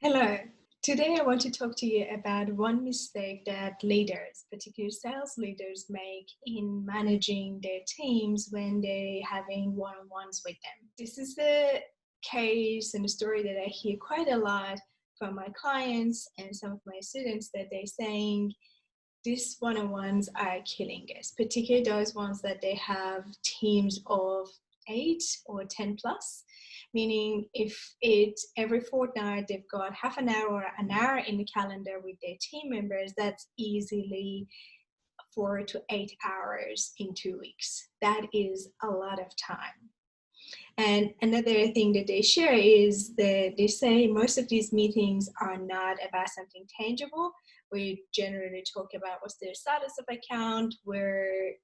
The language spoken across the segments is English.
Hello. Today I want to talk to you about one mistake that leaders, particularly sales leaders, make in managing their teams when they're having one-on-ones with them. This is the case and the story that I hear quite a lot from my clients and some of my students, that they're saying these one-on-ones are killing us, particularly those ones that they have teams of 8 or 10 plus, meaning if it's every fortnight they've got half an hour or an hour in the calendar with their team members, that's easily 4 to 8 hours in 2 weeks. That is a lot of time. And another thing that they share is that they say most of these meetings are not about something tangible. We generally talk about what's their status of account, where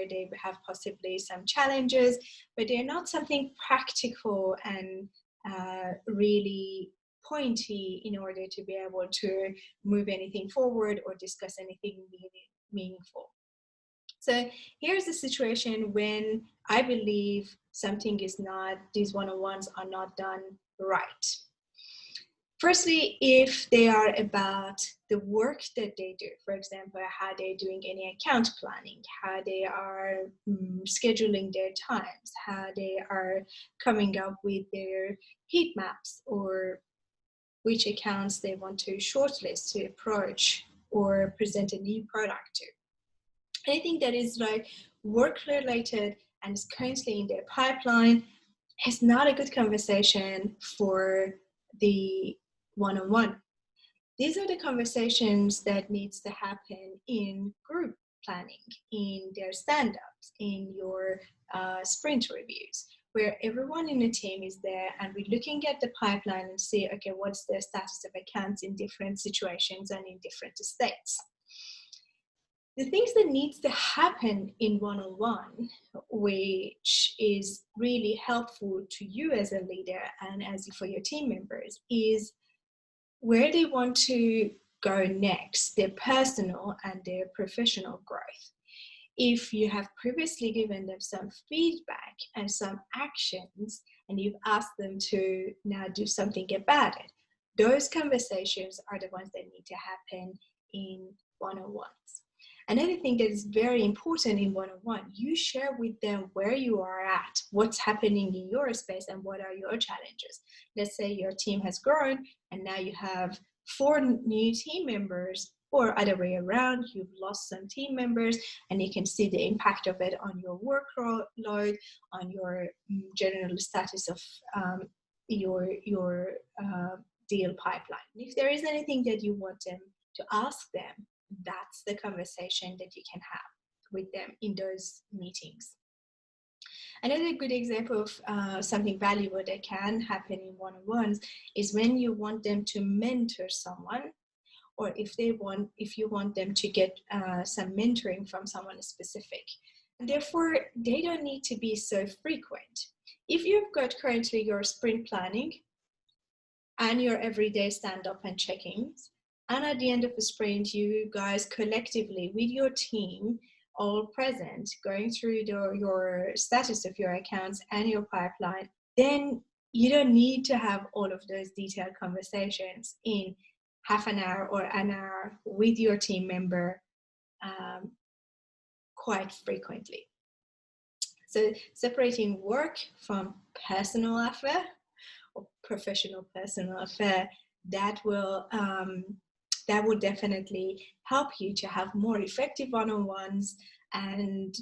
they have possibly some challenges, but they're not something practical and really pointy in order to be able to move anything forward or discuss anything meaningful. So here's the situation when I believe something is not, these one-on-ones are not done right. Firstly, if they are about the work that they do, for example, how they're doing any account planning, how they are scheduling their times, how they are coming up with their heat maps, or which accounts they want to shortlist, to approach, or present a new product to. Anything that is like work related and is currently in their pipeline is not a good conversation for the one-on-one. These are the conversations that needs to happen in group planning, in their stand-ups, in your sprint reviews, where everyone in the team is there and we're looking at the pipeline and see, okay, what's the status of accounts in different situations and in different states. The things that needs to happen in one-on-one, which is really helpful to you as a leader and as for your team members, is where they want to go next, their personal and their professional growth. If you have previously given them some feedback and some actions, and you've asked them to now do something about it, those conversations are the ones that need to happen in one-on-ones. Another thing that is very important in one-on-one, you share with them where you are at, what's happening in your space, and what are your challenges. Let's say your team has grown and now you have 4 new team members, or other way around, you've lost some team members, and you can see the impact of it on your workload, on your general status of your deal pipeline. If there is anything that you want them to ask them, that's the conversation that you can have with them in those meetings. Another good example of something valuable that can happen in one-on-ones is when you want them to mentor someone, or if you want them to get some mentoring from someone specific. And therefore, they don't need to be so frequent. If you've got currently your sprint planning and your everyday stand-up and check-ins, and at the end of the sprint, you guys collectively with your team all present, going through your status of your accounts and your pipeline, then you don't need to have all of those detailed conversations in half an hour or an hour with your team member quite frequently. So separating work from personal affair or professional personal affair, that will definitely help you to have more effective one-on-ones and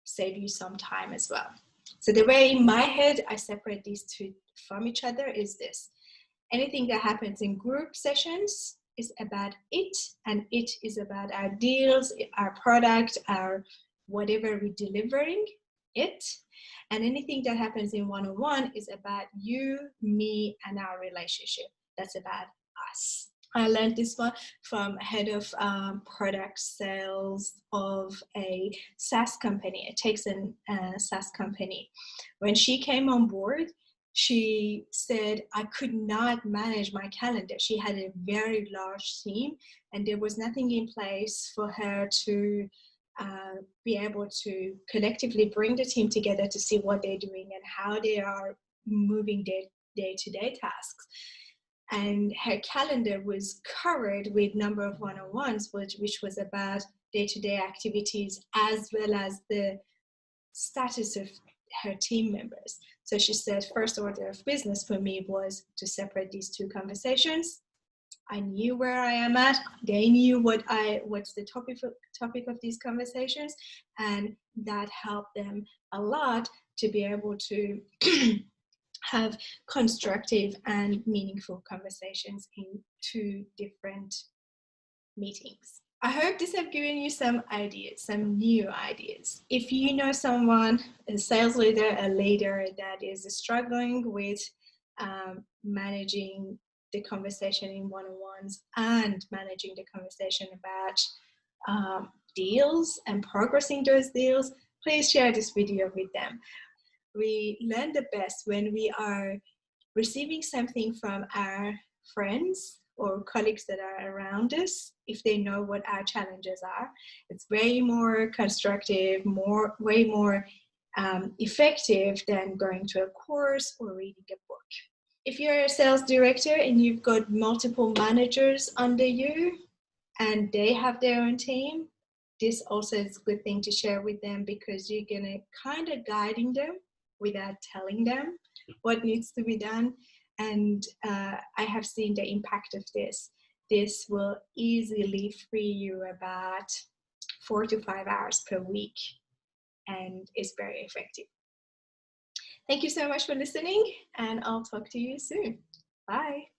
save you some time as well. So the way in my head I separate these two from each other is this: anything that happens in group sessions is about it, and it is about our deals, our product, our whatever we're delivering it. And anything that happens in one-on-one is about you, me, and our relationship. That's about us. I learned this one from head of product sales of a SaaS company, a Texan SaaS company. When she came on board, she said, I could not manage my calendar. She had a very large team, and there was nothing in place for her to be able to collectively bring the team together to see what they're doing and how they are moving day-to-day tasks. And her calendar was covered with number of one-on-ones, which was about day-to-day activities as well as the status of her team members. So she said, first order of business for me was to separate these two conversations. I knew where I am at. They knew what's the topic of these conversations, and that helped them a lot to be able to have constructive and meaningful conversations in two different meetings. I hope this has given you some ideas, some new ideas. If you know someone, a sales leader, a leader that is struggling with managing the conversation in one-on-ones and managing the conversation about deals and progressing those deals, please share this video with them. We learn the best when we are receiving something from our friends or colleagues that are around us, if they know what our challenges are. It's way more constructive, way more effective than going to a course or reading a book. If you're a sales director and you've got multiple managers under you and they have their own team, this also is a good thing to share with them, because you're gonna kind of guiding them without telling them what needs to be done. And I have seen the impact of this. This will easily free you about 4 to 5 hours per week, and it's very effective. Thank you so much for listening, and I'll talk to you soon. Bye.